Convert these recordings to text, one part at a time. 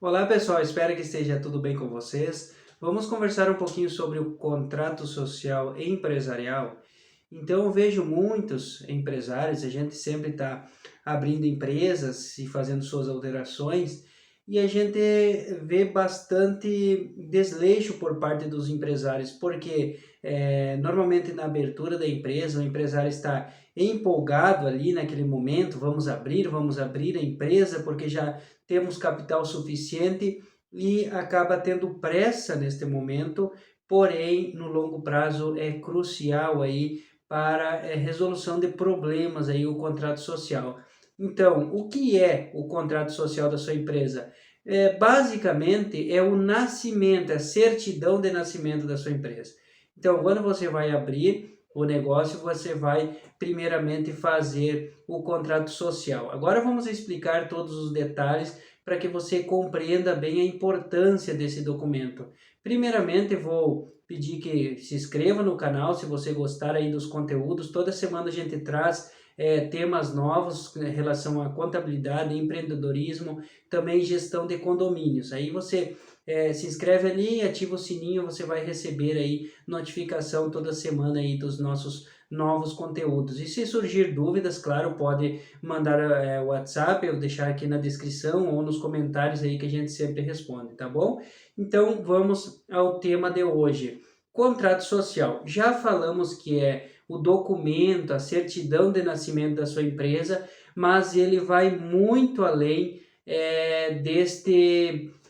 Olá pessoal, espero que esteja tudo bem com vocês. Vamos conversar um pouquinho sobre o contrato social empresarial. Então eu vejo muitos empresários, a gente sempre está abrindo empresas e fazendo suas alterações, e a gente vê bastante desleixo por parte dos empresários, porque normalmente na abertura da empresa o empresário está empolgado ali naquele momento, vamos abrir a empresa porque já temos capital suficiente e acaba tendo pressa neste momento, porém no longo prazo é crucial aí para resolução de problemas aí o contrato social. Então, o que é o contrato social da sua empresa? Basicamente é o nascimento, a certidão de nascimento da sua empresa. Então, quando você vai abrir o negócio, você vai primeiramente fazer o contrato social. Agora vamos explicar todos os detalhes para que você compreenda bem a importância desse documento. Primeiramente, vou pedir que se inscreva no canal se você gostar aí dos conteúdos. Toda semana a gente traz temas novos em relação à contabilidade, empreendedorismo, também gestão de condomínios. Aí você se inscreve ali, ativa o sininho, você vai receber aí notificação toda semana aí dos nossos novos conteúdos. E se surgir dúvidas, claro, pode mandar o WhatsApp, eu deixar aqui na descrição ou nos comentários aí que a gente sempre responde, tá bom? Então vamos ao tema de hoje. Contrato social. Já falamos que é o documento, a certidão de nascimento da sua empresa, mas ele vai muito além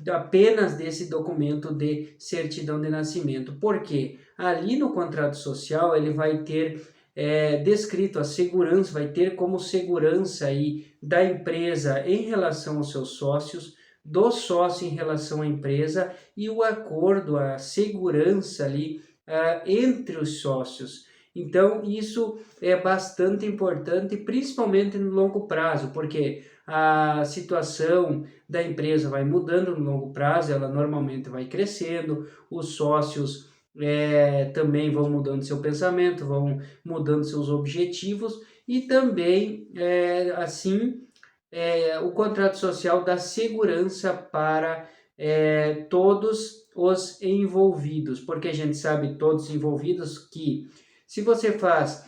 apenas desse documento de certidão de nascimento. Por quê? Ali no contrato social ele vai ter descrito a segurança, vai ter como segurança aí da empresa em relação aos seus sócios, do sócio em relação à empresa e o acordo, a segurança ali entre os sócios. Então, isso é bastante importante, principalmente no longo prazo, porque a situação da empresa vai mudando no longo prazo, ela normalmente vai crescendo, os sócios também vão mudando seu pensamento, vão mudando seus objetivos e também, o contrato social dá segurança para todos os envolvidos, porque a gente sabe, todos envolvidos, que se você faz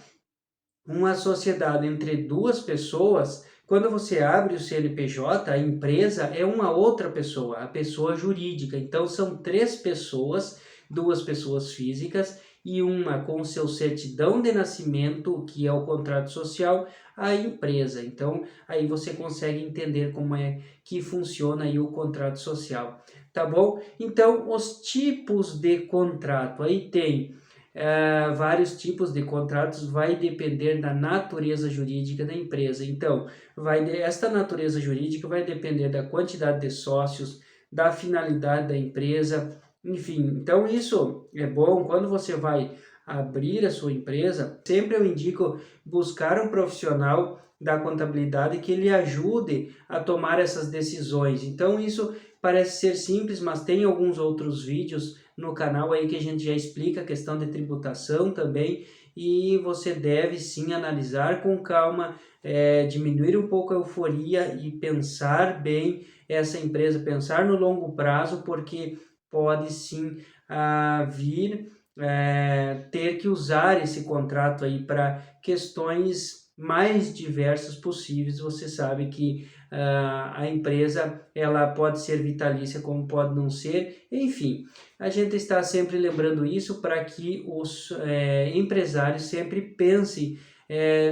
uma sociedade entre duas pessoas, quando você abre o CNPJ, a empresa é uma outra pessoa, a pessoa jurídica. Então são três pessoas, duas pessoas físicas e uma com o seu certidão de nascimento, que é o contrato social, a empresa. Então aí você consegue entender como é que funciona aí o contrato social, tá bom? Então os tipos de contrato, aí tem vários tipos de contratos, vai depender da natureza jurídica da empresa. Então, esta natureza jurídica vai depender da quantidade de sócios, da finalidade da empresa, enfim. Então, isso é bom quando você vai abrir a sua empresa. Sempre eu indico buscar um profissional da contabilidade que lhe ajude a tomar essas decisões. Então, isso parece ser simples, mas tem alguns outros vídeos no canal aí que a gente já explica a questão de tributação também, e você deve sim analisar com calma, diminuir um pouco a euforia e pensar bem essa empresa, pensar no longo prazo, porque pode sim vir ter que usar esse contrato aí para questões mais diversas possíveis. Você sabe que a empresa ela pode ser vitalícia como pode não ser, enfim, a gente está sempre lembrando isso para que os empresários sempre pensem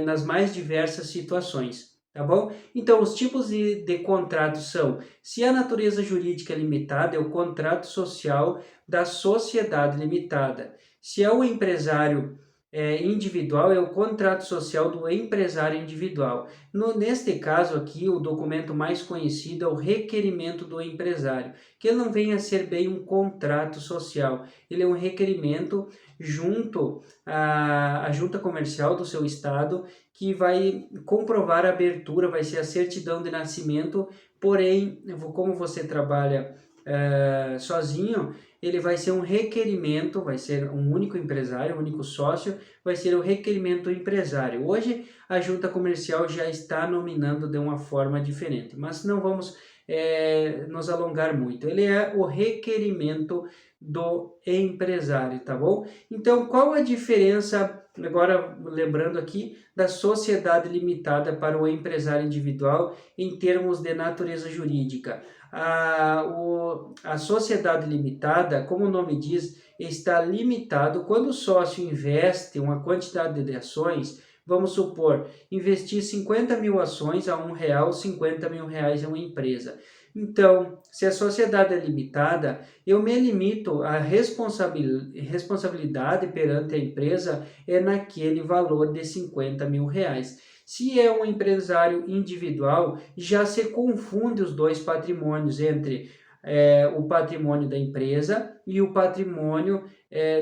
nas mais diversas situações. Tá bom? Então, os tipos de contratos são: se a natureza jurídica é limitada, é o contrato social da sociedade limitada. Se é o empresário individual, é o contrato social do empresário individual. Neste caso aqui, o documento mais conhecido é o requerimento do empresário, que ele não vem a ser bem um contrato social, ele é um requerimento junto à junta comercial do seu estado, que vai comprovar a abertura, vai ser a certidão de nascimento, porém, como você trabalha sozinho, ele vai ser um requerimento, vai ser um único empresário, um único sócio, vai ser o requerimento do empresário. Hoje a junta comercial já está nominando de uma forma diferente, mas não vamos nos alongar muito. Ele é o requerimento do empresário, tá bom? Então, qual a diferença, agora lembrando aqui, da sociedade limitada para o empresário individual em termos de natureza jurídica? A sociedade limitada, como o nome diz, está limitado quando o sócio investe uma quantidade de ações. Vamos supor, investir 50 mil ações a R$1, 50 mil reais em uma empresa. Então, se a sociedade é limitada, eu me limito à responsabilidade perante a empresa é naquele valor de 50 mil reais. Se é um empresário individual, já se confunde os dois patrimônios entre o patrimônio da empresa e o patrimônio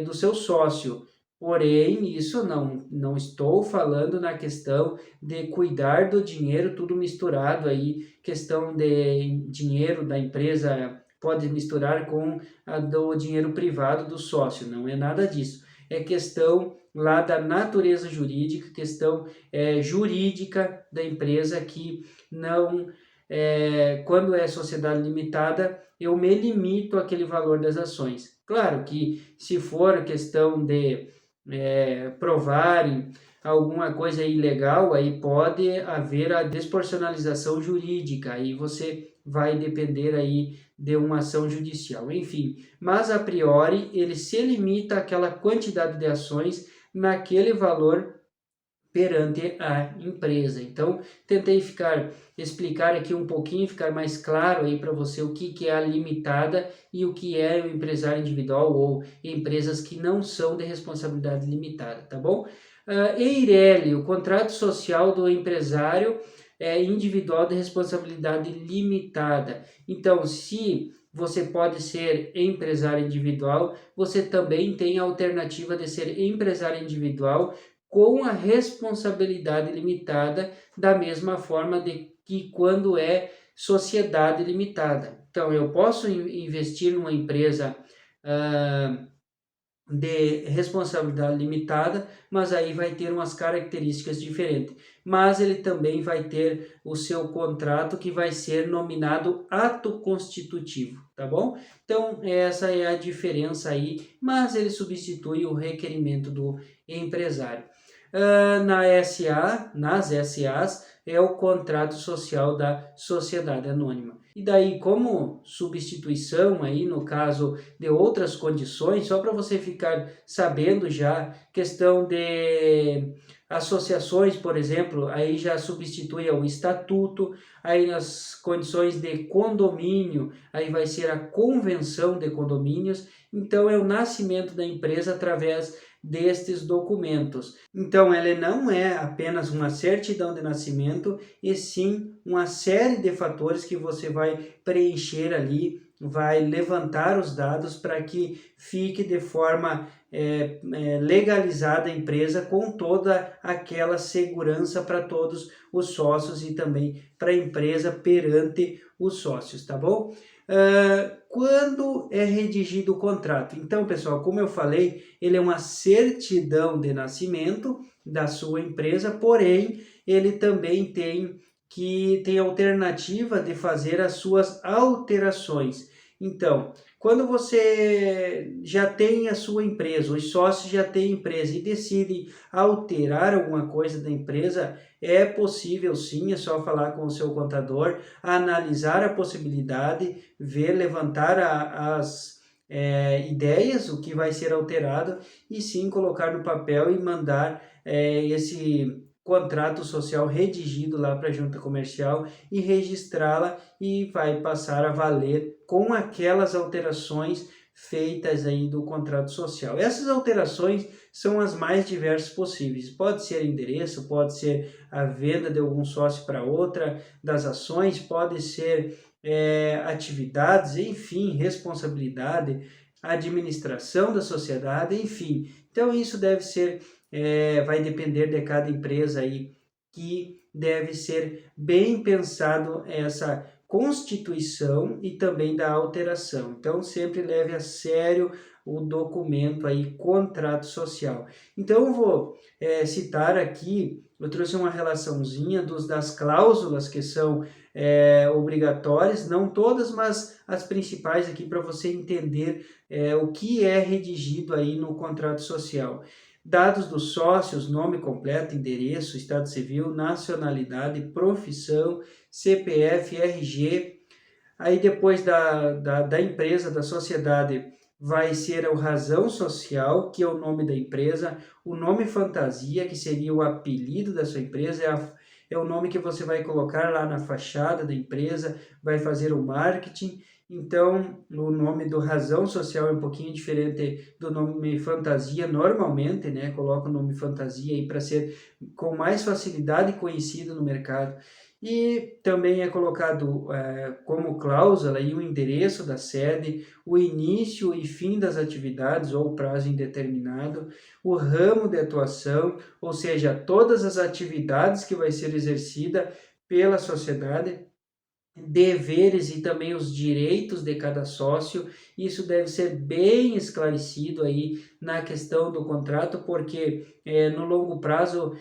do seu sócio. Porém, isso não estou falando na questão de cuidar do dinheiro tudo misturado aí, questão de dinheiro da empresa pode misturar com a do dinheiro privado do sócio, não é nada disso. É questão lá da natureza jurídica, questão jurídica da empresa que não, quando é sociedade limitada, eu me limito àquele valor das ações. Claro que se for questão de provarem alguma coisa ilegal, aí pode haver a despersonalização jurídica, aí você vai depender aí de uma ação judicial, enfim. Mas a priori ele se limita àquela quantidade de ações naquele valor perante a empresa. Então, tentei explicar aqui um pouquinho, ficar mais claro aí para você o que é a limitada e o que é o empresário individual ou empresas que não são de responsabilidade limitada, tá bom? Eireli, o contrato social do empresário individual de responsabilidade limitada. Então, se você pode ser empresário individual, você também tem a alternativa de ser empresário individual com a responsabilidade limitada, da mesma forma de que quando é sociedade limitada. Então, eu posso investir numa empresa de responsabilidade limitada, mas aí vai ter umas características diferentes. Mas ele também vai ter o seu contrato que vai ser nominado ato constitutivo, tá bom? Então, essa é a diferença aí, mas ele substitui o requerimento do empresário. Nas SAs, é o contrato social da sociedade anônima. E daí, como substituição aí, no caso de outras condições, só para você ficar sabendo já, questão de associações, por exemplo, aí já substitui o estatuto, aí nas condições de condomínio, aí vai ser a convenção de condomínios, então é o nascimento da empresa através destes documentos. Então, ele não é apenas uma certidão de nascimento, e sim uma série de fatores que você vai preencher ali, vai levantar os dados para que fique de forma legalizada a empresa com toda aquela segurança para todos os sócios e também para a empresa perante os sócios, tá bom? Quando é redigido o contrato? Então, pessoal, como eu falei, ele é uma certidão de nascimento da sua empresa, porém, ele também tem a alternativa de fazer as suas alterações. Então, quando você já tem a sua empresa, os sócios já têm empresa e decidem alterar alguma coisa da empresa, é possível sim, é só falar com o seu contador, analisar a possibilidade, levantar as ideias, o que vai ser alterado, e sim colocar no papel e mandar esse contrato social redigido lá para a junta comercial e registrá-la, e vai passar a valer com aquelas alterações feitas aí do contrato social. Essas alterações são as mais diversas possíveis. Pode ser endereço, pode ser a venda de algum sócio para outra das ações, pode ser atividades, enfim, responsabilidade, administração da sociedade, enfim. Então isso deve ser, vai depender de cada empresa aí, que deve ser bem pensado essa constituição e também da alteração. Então sempre leve a sério o documento aí, contrato social. Então eu vou citar aqui, eu trouxe uma relaçãozinha das cláusulas que são obrigatórias, não todas, mas as principais aqui para você entender o que é redigido aí no contrato social. Dados dos sócios, nome completo, endereço, estado civil, nacionalidade, profissão, CPF, RG. Aí depois da empresa, da sociedade, vai ser a razão social, que é o nome da empresa, o nome fantasia, que seria o apelido da sua empresa, é o nome que você vai colocar lá na fachada da empresa, vai fazer o marketing. Então, o nome do razão social é um pouquinho diferente do nome fantasia, normalmente, né? Coloca o nome fantasia aí para ser com mais facilidade conhecido no mercado. E também é colocado como cláusula aí o endereço da sede, o início e fim das atividades ou prazo indeterminado, o ramo de atuação, ou seja, todas as atividades que vai ser exercida pela sociedade, deveres e também os direitos de cada sócio. Isso deve ser bem esclarecido aí na questão do contrato, porque no longo prazo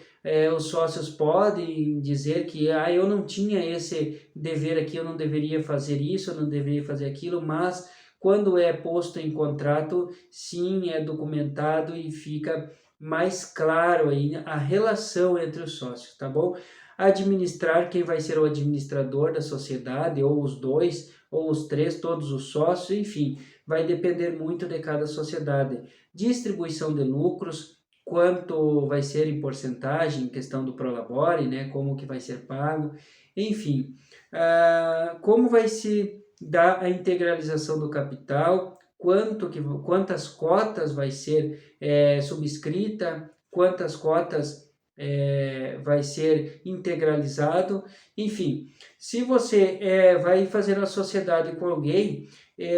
os sócios podem dizer que eu não tinha esse dever aqui, eu não deveria fazer isso, eu não deveria fazer aquilo, mas quando é posto em contrato, sim, é documentado e fica mais claro aí a relação entre os sócios, tá bom? Administrar, quem vai ser o administrador da sociedade, ou os dois, ou os três, todos os sócios, enfim, vai depender muito de cada sociedade. Distribuição de lucros, quanto vai ser em porcentagem, questão do prolabore, né, como que vai ser pago, enfim, como vai se dar a integralização do capital, quantas cotas vai ser subscrita, quantas cotas vai ser integralizado, enfim. Se você vai fazer uma sociedade com alguém,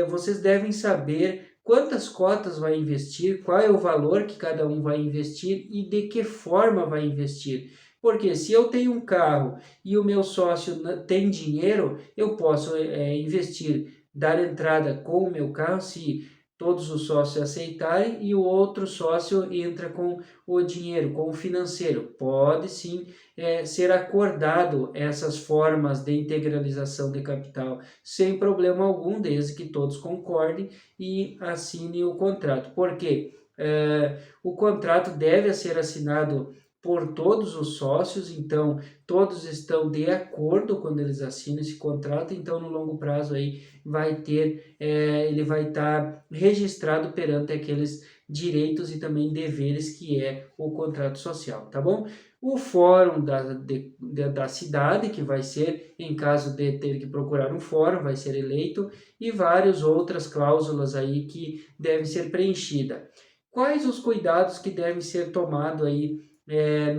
vocês devem saber quantas cotas vai investir, qual é o valor que cada um vai investir e de que forma vai investir. Porque se eu tenho um carro e o meu sócio tem dinheiro, eu posso investir, dar entrada com o meu carro, se todos os sócios aceitarem, e o outro sócio entra com o dinheiro, com o financeiro. Pode sim ser acordado essas formas de integralização de capital sem problema algum, desde que todos concordem e assinem o contrato. Porque o contrato deve ser assinado por todos os sócios, então todos estão de acordo quando eles assinam esse contrato, então no longo prazo aí vai ter, ele vai estar registrado perante aqueles direitos e também deveres que é o contrato social, tá bom? O fórum da cidade, que vai ser, em caso de ter que procurar um fórum, vai ser eleito, e várias outras cláusulas aí que devem ser preenchidas. Quais os cuidados que devem ser tomados aí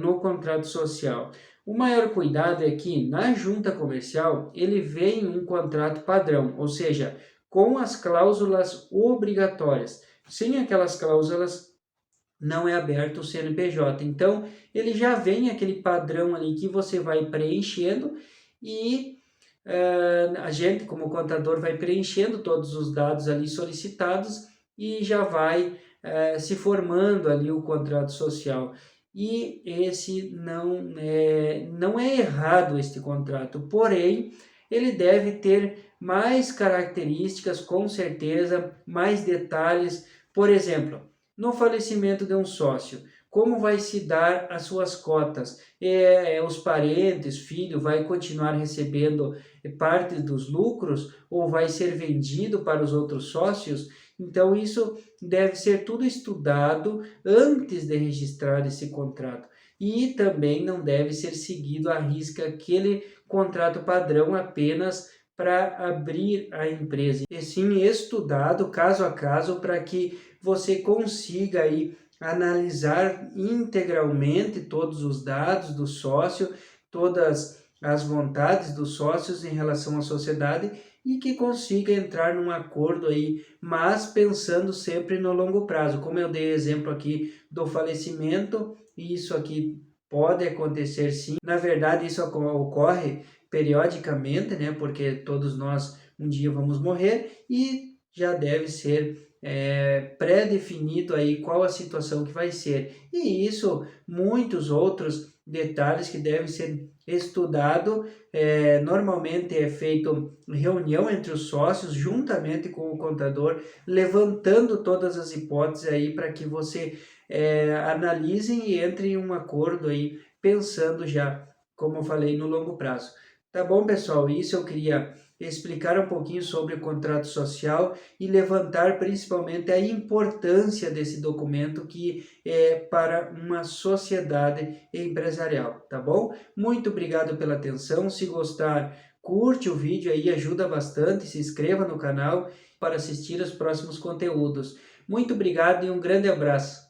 no contrato social? O maior cuidado é que na junta comercial ele vem um contrato padrão, ou seja, com as cláusulas obrigatórias. Sem aquelas cláusulas não é aberto o CNPJ. Então ele já vem aquele padrão ali que você vai preenchendo e a gente, como contador, vai preenchendo todos os dados ali solicitados e já vai se formando ali o contrato social. E esse não é errado este contrato, porém ele deve ter mais características, com certeza, mais detalhes. Por exemplo, no falecimento de um sócio, como vai se dar as suas cotas? Os parentes, filho, vai continuar recebendo parte dos lucros ou vai ser vendido para os outros sócios? Então, isso deve ser tudo estudado antes de registrar esse contrato. E também não deve ser seguido à risca aquele contrato padrão apenas para abrir a empresa, e sim estudado caso a caso para que você consiga aí analisar integralmente todos os dados do sócio, todas as vontades dos sócios em relação à sociedade e que consiga entrar num acordo aí, mas pensando sempre no longo prazo. Como eu dei exemplo aqui do falecimento, isso aqui pode acontecer sim. Na verdade, isso ocorre periodicamente, né? Porque todos nós um dia vamos morrer e já deve ser pré-definido aí qual a situação que vai ser. E isso, muitos outros detalhes que devem ser estudados. Normalmente é feito reunião entre os sócios, juntamente com o contador, levantando todas as hipóteses aí para que você analisem e entrem em um acordo aí, pensando já, como eu falei, no longo prazo. Tá bom, pessoal? Isso eu queria explicar um pouquinho sobre o contrato social e levantar principalmente a importância desse documento que é para uma sociedade empresarial, tá bom? Muito obrigado pela atenção. Se gostar, curte o vídeo aí, ajuda bastante. Se inscreva no canal para assistir os próximos conteúdos. Muito obrigado e um grande abraço.